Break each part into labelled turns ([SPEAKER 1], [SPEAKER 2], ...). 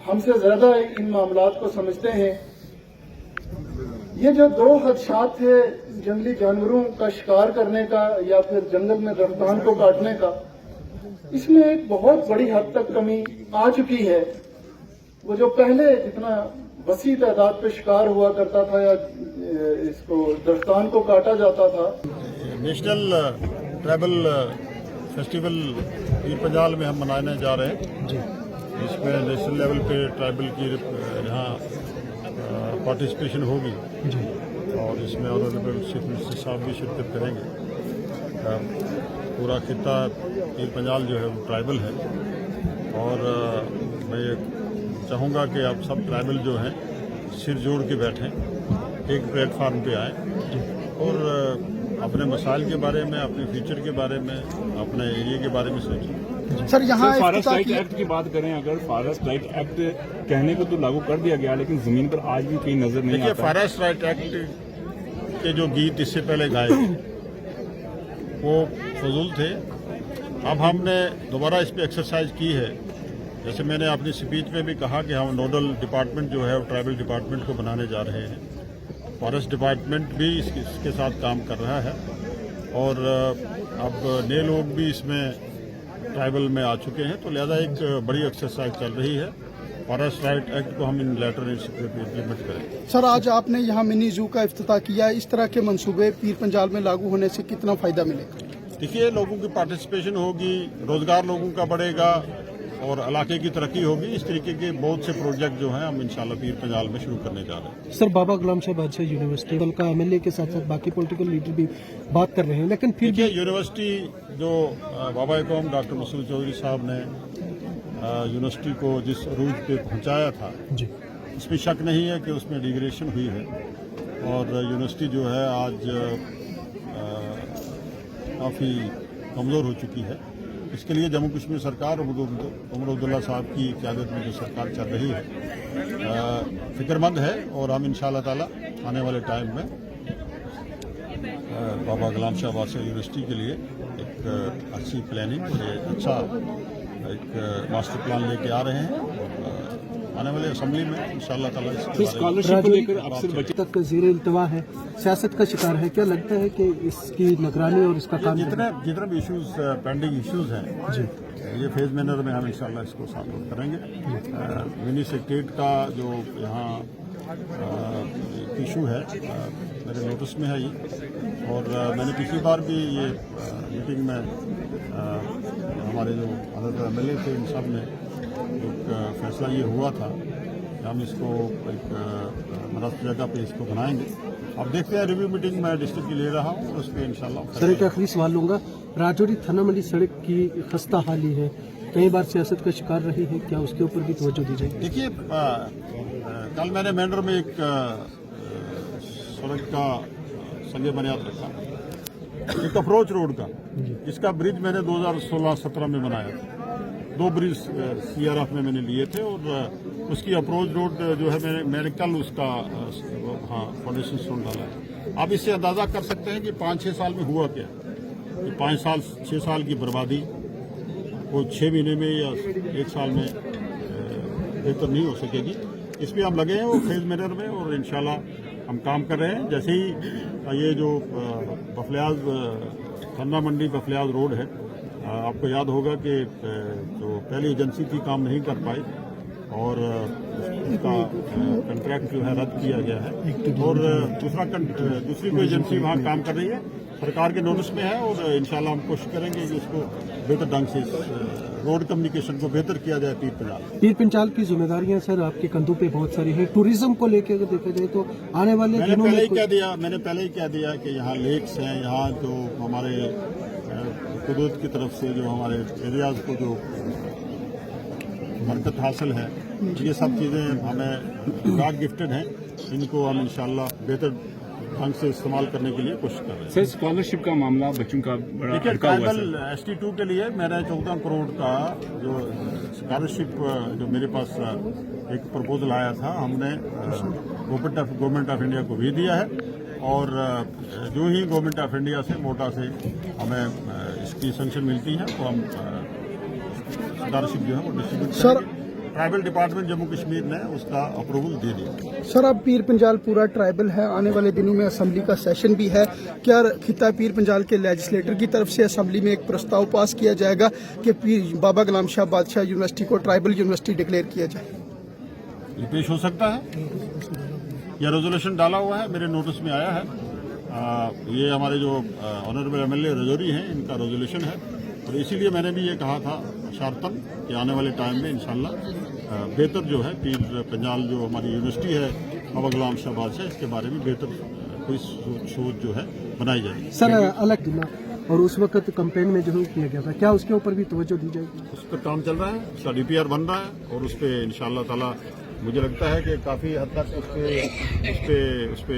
[SPEAKER 1] हमसे ज्यादा इन मामलात को समझते हैं। ये जो दो खदशात है जंगली जानवरों का शिकार करने का या फिर जंगल में दरख्तान को काटने का, इसमें एक बहुत बड़ी हद तक कमी आ चुकी है। वो जो पहले जितना वसी तादाद पे शिकार हुआ करता था या इसको दरख्तान को काटा जाता था।
[SPEAKER 2] National tribal festival Pir Panjal में हम मनाने जा रहे हैं जी। इसमें नेशनल लेवल पे ट्राइबल की यहाँ पार्टिसिपेशन होगी जी। और इसमें ऑनरेबल चीफ मिनिस्टर साहब भी शिरकत करेंगे। पूरा खिता पीर पंजाल जो है वो ट्राइबल है और मैं चाहूँगा कि आप सब ट्राइबल जो हैं सिर जोड़ के बैठें, एक प्लेटफार्म पे आएँ और अपने मसाइल के बारे में, अपने फ्यूचर के बारे में, अपने एरिया के बारे में सोचें।
[SPEAKER 3] सर यहाँ
[SPEAKER 4] फॉरेस्ट राइट एक्ट की बात करें, अगर फॉरेस्ट राइट एक्ट कहने को तो लागू कर दिया गया, लेकिन जमीन पर आज भी कहीं नजर नहीं आता।
[SPEAKER 2] देखिए, फॉरेस्ट राइट एक्ट के जो गीत इससे पहले गाए वो फजूल थे। अब हमने दोबारा इस पर एक्सरसाइज की है। जैसे मैंने अपनी स्पीच में भी कहा कि हम नोडल डिपार्टमेंट जो है वो ट्राइबल डिपार्टमेंट को बनाने जा रहे हैं। फॉरेस्ट डिपार्टमेंट भी इसके साथ काम कर रहा है और अब नए लोग भी इसमें ट्राइबल में आ चुके हैं, तो लिहाजा एक बड़ी एक्सरसाइज चल रही है। फॉरेस्ट राइट एक्ट को हम इन लेटर इम्प्लीमेंट करें।
[SPEAKER 3] सर, आज आपने यहाँ मिनी जू का इफ्तिताह किया, इस तरह के मंसूबे पीर पंजाल में लागू होने से कितना फायदा मिलेगा?
[SPEAKER 2] देखिए, लोगों की पार्टिसिपेशन होगी, रोजगार लोगों का बढ़ेगा और इलाके की तरक्की होगी। इस तरीके के बहुत से प्रोजेक्ट जो हैं हम इंशाल्लाह पीर पंजाल में शुरू करने जा रहे हैं।
[SPEAKER 5] सर, बाबा गुलाम शाह बादशाह यूनिवर्सिटी का एमएलए के साथ साथ बाकी पॉलिटिकल लीडर भी बात कर रहे हैं, लेकिन फिर
[SPEAKER 2] देखिए, यूनिवर्सिटी जो बाबा कौम डॉक्टर मसूद चौधरी साहब ने यूनिवर्सिटी को जिस अरूज पे पहुंचाया था
[SPEAKER 5] जी,
[SPEAKER 2] इसमें शक नहीं है कि उसमें डिग्रेडेशन हुई है और यूनिवर्सिटी जो है आज काफ़ी कमज़ोर हो चुकी है। इसके लिए जम्मू कश्मीर सरकार उमर अब्दुल्ला साहब की क़यादत में जो सरकार चल रही है फिक्रमंद है और हम इंशाअल्लाह ताला आने वाले टाइम में बाबा गुलाम शाह बादशाह यूनिवर्सिटी के लिए एक अच्छी प्लानिंग और अच्छा एक मास्टर प्लान लेके आ रहे हैं और आने वाले असेंबली में इंशाअल्लाह ताला
[SPEAKER 4] स्कॉलरशिप को लेकर अक्सर बच्चे
[SPEAKER 5] तक ज़ेरे इल्तवा है, सियासत का शिकार है। क्या लगता है कि इसकी निगरानी और इसका काम
[SPEAKER 2] जितने भी इश्यूज पेंडिंग इश्यूज हैं जी, ये फेज मैनर में हम इंशाअल्लाह इसको सॉर्ट आउट करेंगे। मिनी सेक्रेटरीट का जो यहाँ इशू है मेरे नोटिस में है ये, और मैंने पिछली बार भी ये मीटिंग में हमारे जो अदर एमएलए थे इन सब में एक फैसला ये हुआ था कि हम इसको एक मुनासिब जगह पे इसको बनाएंगे। अब देखते हैं, रिव्यू मीटिंग मैं डिस्ट्रिक्ट की ले रहा हूँ और उस पर इंशाल्लाह।
[SPEAKER 5] सर, एक आखिरी सवाल लूँगा, राजौरी थाना मंडी सड़क की खस्ता हाली है, कई बार सियासत का शिकार रही है, क्या उसके ऊपर भी तवज्जो दी जाएगी?
[SPEAKER 2] देखिए, कल मैंने मेंढर में एक सड़क का संग बुनियाद रखा, एक अप्रोच रोड का, जिसका ब्रिज मैंने 2016-17 में बनाया था। 2 ब्रिज सीआरएफ में मैंने लिए थे और उसकी अप्रोच रोड जो है मैंने कल उसका फाउंडेशन स्टोन डाला है। आप इससे अंदाजा कर सकते हैं कि 5-6 साल में हुआ क्या। 5-6 साल की बर्बादी वो 6 महीने में या 1 साल में बेहतर नहीं हो सकेगी। इस पर हम लगे हैं वो फेज मैनर में और इंशाल्लाह हम काम कर रहे हैं। जैसे ही ये जो बफलियाज खन्ना मंडी बफलियाज रोड है, आपको याद होगा कि जो पहली एजेंसी थी काम नहीं कर पाई और उसका कॉन्ट्रैक्ट जो है रद्द किया गया है और दूसरी कोई एजेंसी वहाँ काम कर रही है, सरकार के नोटिस में है और इंशाल्लाह हम कोशिश करेंगे कि उसको बेहतर ढंग से रोड कम्युनिकेशन को बेहतर किया जाए।
[SPEAKER 5] पीर पंजाल की जिम्मेदारियां सर आपके कंधों पे बहुत सारी हैं। टूरिज्म को लेकर अगर देखा जाए तो आने वाले दिनों में
[SPEAKER 2] मैंने पहले ही कह दिया कि यहाँ लेक्स हैं, यहाँ जो हमारे कुदरत की तरफ से जो हमारे एरियाज को जो बरकत हासिल है, ये सब चीज़ें हमें गॉड गिफ्टेड हैं। इनको हम इंशाल्लाह बेहतर ढंग से इस्तेमाल करने के लिए कोशिश कर रहे हैं।
[SPEAKER 4] सर, स्कॉलरशिप का मामला बच्चों का बड़ा
[SPEAKER 2] ट्राइबल ST2 के लिए मैंने 14 करोड़ का जो स्कॉलरशिप जो मेरे पास एक प्रपोजल आया था, हमने गवर्नमेंट ऑफ इंडिया को भी दिया है और जो ही गवर्नमेंट ऑफ इंडिया से मोटा से हमें इसकी सैंक्शन मिलती है तो हम स्कॉलरशिप जो है वो डिस्ट्रीब्यूट
[SPEAKER 3] सर-
[SPEAKER 2] करेंगे। ट्राइबल डिपार्टमेंट जम्मू कश्मीर ने उसका अप्रूवल दे दिया।
[SPEAKER 3] सर अब पीर पंजाल पूरा ट्राइबल है, आने वाले दिनों में असेंबली का सेशन भी है, क्या खिता पीर पंजाल के लेजिस्लेटर की तरफ से असेंबली में एक प्रस्ताव पास किया जाएगा कि पीर बाबा गुलाम शाह बादशाह यूनिवर्सिटी को ट्राइबल यूनिवर्सिटी डिक्लेयर किया जाए?
[SPEAKER 2] ये पेश हो सकता है। यह रेजोल्यूशन डाला हुआ है, मेरे नोटिस में आया है। ये हमारे जो ऑनरेबल एमएलए रजौरी हैं, इनका रेजोल्यूशन है और इसीलिए मैंने भी ये कहा था शारतन कि आने वाले टाइम में इंशाल्लाह बेहतर जो है पीर पंजाल जो हमारी यूनिवर्सिटी है बाबा गुलाम शाह बादशाह, इसके बारे में बेहतर कोई सोच जो है बनाई जाएगी।
[SPEAKER 5] सर अलग जिला और उस वक्त कैंपेन में जो किया गया था, क्या उसके ऊपर भी तवज्जो दी जाएगी?
[SPEAKER 2] उस पर काम चल रहा है, उसका डीपीआर बन रहा है और उस पर इंशाल्लाह ताला मुझे लगता है कि काफ़ी हद तक उस पे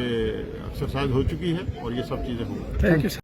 [SPEAKER 2] एक्सरसाइज हो चुकी है और ये सब चीज़ें होंगी।
[SPEAKER 3] Thank you.